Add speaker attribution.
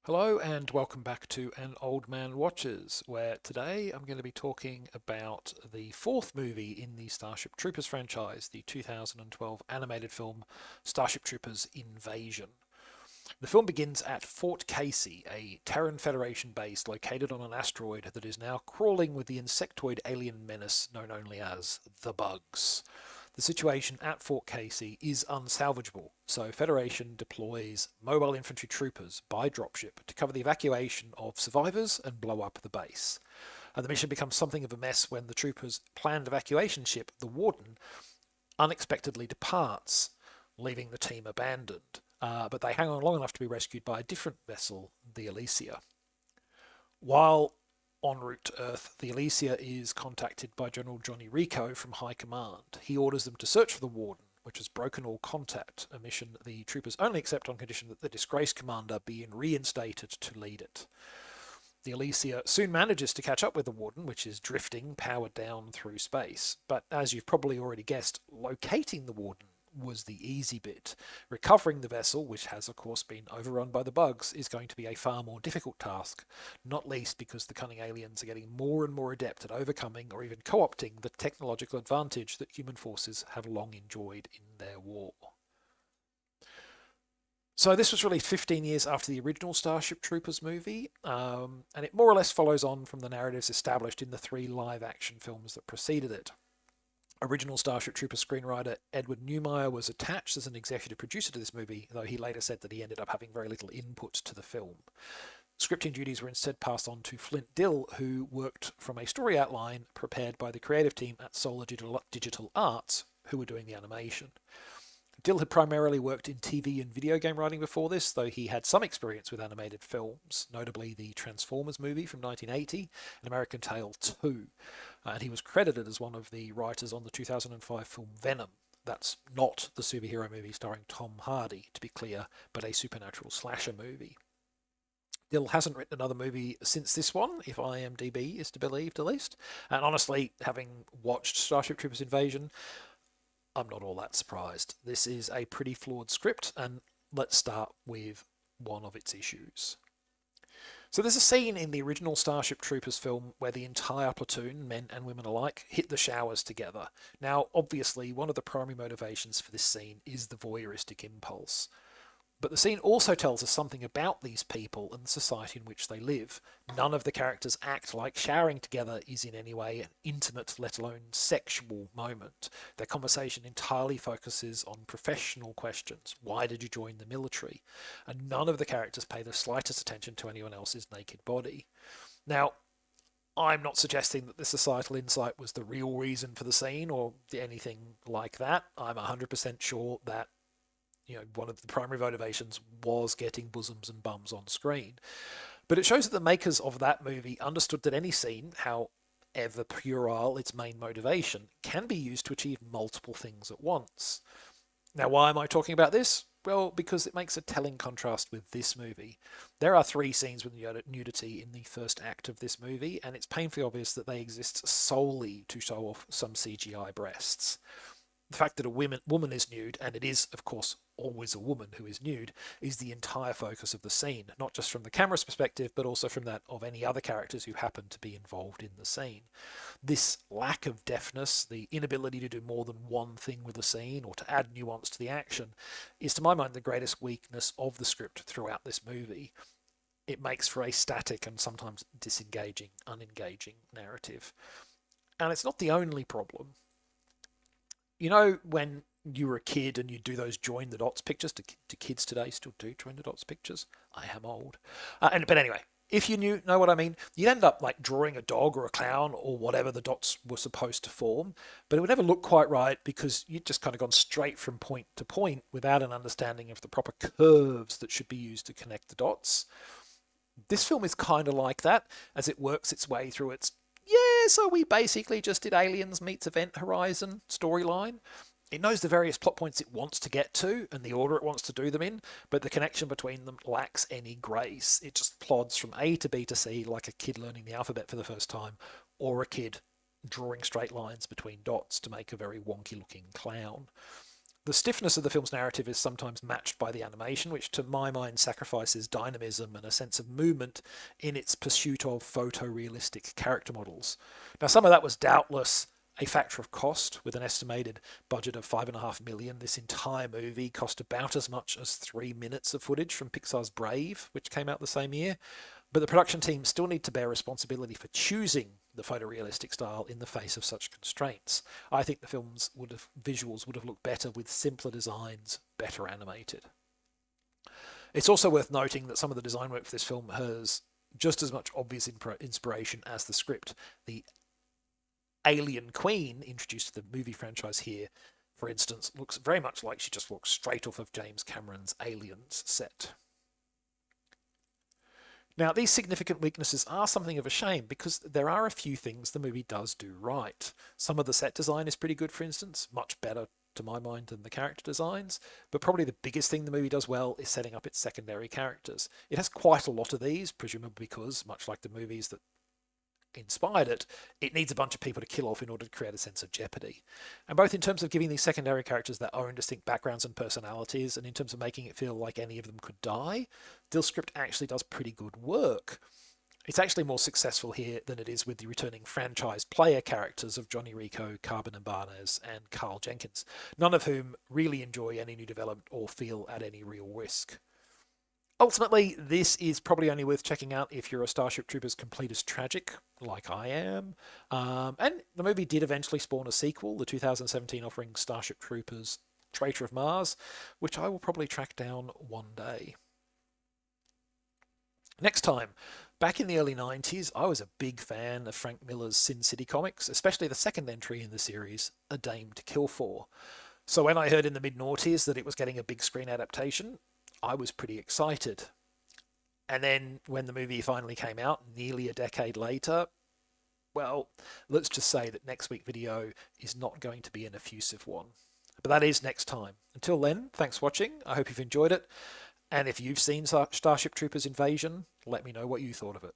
Speaker 1: Hello and welcome back to An Old Man Watches, where today I'm going to be talking about the fourth movie in the Starship Troopers franchise, the 2012 animated film Starship Troopers Invasion. The film begins at Fort Casey, a Terran Federation base located on an asteroid that is now crawling with the insectoid alien menace known only as the Bugs. The situation at Fort Casey is unsalvageable, so Federation deploys mobile infantry troopers by dropship to cover the evacuation of survivors and blow up the base. And the mission becomes something of a mess when the troopers' planned evacuation ship, the Warden, unexpectedly departs, leaving the team abandoned. But they hang on long enough to be rescued by a different vessel, the Elysia. While en route to Earth, the Elysia is contacted by General Johnny Rico from High Command. He orders them to search for the Warden, which has broken all contact, a mission the troopers only accept on condition that the disgraced commander be reinstated to lead it. The Elysia soon manages to catch up with the Warden, which is drifting, powered down through space. But as you've probably already guessed, locating the Warden was the easy bit. Recovering the vessel, which has of course been overrun by the Bugs, is going to be a far more difficult task, not least because the cunning aliens are getting more and more adept at overcoming or even co-opting the technological advantage that human forces have long enjoyed in their war. So this was released 15 years after the original Starship Troopers movie, and it more or less follows on from the narratives established in the three live-action films that preceded it. Original Starship Troopers screenwriter Edward Neumeier was attached as an executive producer to this movie, though he later said that he ended up having very little input to the film. Scripting duties were instead passed on to Flint Dill, who worked from a story outline prepared by the creative team at Solar Digital Arts, who were doing the animation. Dill had primarily worked in TV and video game writing before this, though he had some experience with animated films, notably the Transformers movie from 1980 and American Tail 2. And he was credited as one of the writers on the 2005 film Venom. That's not the superhero movie starring Tom Hardy, to be clear, but a supernatural slasher movie. Dill hasn't written another movie since this one, if IMDb is to be believed at least. And honestly, having watched Starship Troopers Invasion, I'm not all that surprised. This is a pretty flawed script, and let's start with one of its issues. So there's a scene in the original Starship Troopers film where the entire platoon, men and women alike, hit the showers together. Now, obviously, one of the primary motivations for this scene is the voyeuristic impulse. But the scene also tells us something about these people and the society in which they live. None of the characters act like showering together is in any way an intimate, let alone sexual moment. Their conversation entirely focuses on professional questions. Why did you join the military? And none of the characters pay the slightest attention to anyone else's naked body. Now, I'm not suggesting that the societal insight was the real reason for the scene or anything like that. I'm 100% sure that one of the primary motivations was getting bosoms and bums on screen. But it shows that the makers of that movie understood that any scene, however puerile its main motivation, can be used to achieve multiple things at once. Now, why am I talking about this? Well, because it makes a telling contrast with this movie. There are three scenes with nudity in the first act of this movie, and it's painfully obvious that they exist solely to show off some CGI breasts. The fact that a woman is nude, and it is, of course, always a woman who is nude, is the entire focus of the scene, not just from the camera's perspective, but also from that of any other characters who happen to be involved in the scene. This lack of deftness, the inability to do more than one thing with a scene or to add nuance to the action, is to my mind the greatest weakness of the script throughout this movie. It makes for a static and sometimes disengaging, unengaging narrative. And it's not the only problem. You know when you were a kid and you do those join the dots pictures? Do kids today still do join the dots pictures? I am old. But anyway, if you know what I mean, you'd end up like drawing a dog or a clown or whatever the dots were supposed to form, but it would never look quite right because you'd just kind of gone straight from point to point without an understanding of the proper curves that should be used to connect the dots. This film is kind of like that as it works its way through its so we basically just did Aliens meets Event Horizon storyline. It knows the various plot points it wants to get to and the order it wants to do them in, but the connection between them lacks any grace. It just plods from A to B to C like a kid learning the alphabet for the first time, or a kid drawing straight lines between dots to make a very wonky looking clown. The stiffness of the film's narrative is sometimes matched by the animation, which to my mind sacrifices dynamism and a sense of movement in its pursuit of photorealistic character models. Now, some of that was doubtless a factor of cost. With an estimated budget of $5.5 million, this entire movie cost about as much as 3 minutes of footage from Pixar's Brave, which came out the same year. But the production team still need to bear responsibility for choosing the photorealistic style in the face of such constraints. I think the film's visuals would have looked better with simpler designs, better animated. It's also worth noting that some of the design work for this film has just as much obvious inspiration as the script. The alien queen introduced to the movie franchise here, for instance, looks very much like she just walked straight off of James Cameron's Aliens set. Now, these significant weaknesses are something of a shame because there are a few things the movie does do right. Some of the set design is pretty good, for instance, much better to my mind than the character designs, but probably the biggest thing the movie does well is setting up its secondary characters. It has quite a lot of these, presumably because, much like the movies that inspired it, it needs a bunch of people to kill off in order to create a sense of jeopardy. And both in terms of giving these secondary characters their own distinct backgrounds and personalities, and in terms of making it feel like any of them could die, Dill's script actually does pretty good work. It's actually more successful here than it is with the returning franchise player characters of Johnny Rico, Carbon Ibanez, and Carl Jenkins, none of whom really enjoy any new development or feel at any real risk. Ultimately, this is probably only worth checking out if you're a Starship Troopers completist tragic, like I am. And the movie did eventually spawn a sequel, the 2017 offering Starship Troopers Traitor of Mars, which I will probably track down one day. Next time, back in the early 90s, I was a big fan of Frank Miller's Sin City comics, especially the second entry in the series, A Dame to Kill For. So when I heard in the mid-noughties that it was getting a big screen adaptation, I was pretty excited. And then when the movie finally came out, nearly a decade later, well, let's just say that next week's video is not going to be an effusive one. But that is next time. Until then, thanks for watching. I hope you've enjoyed it. And if you've seen Starship Troopers Invasion, let me know what you thought of it.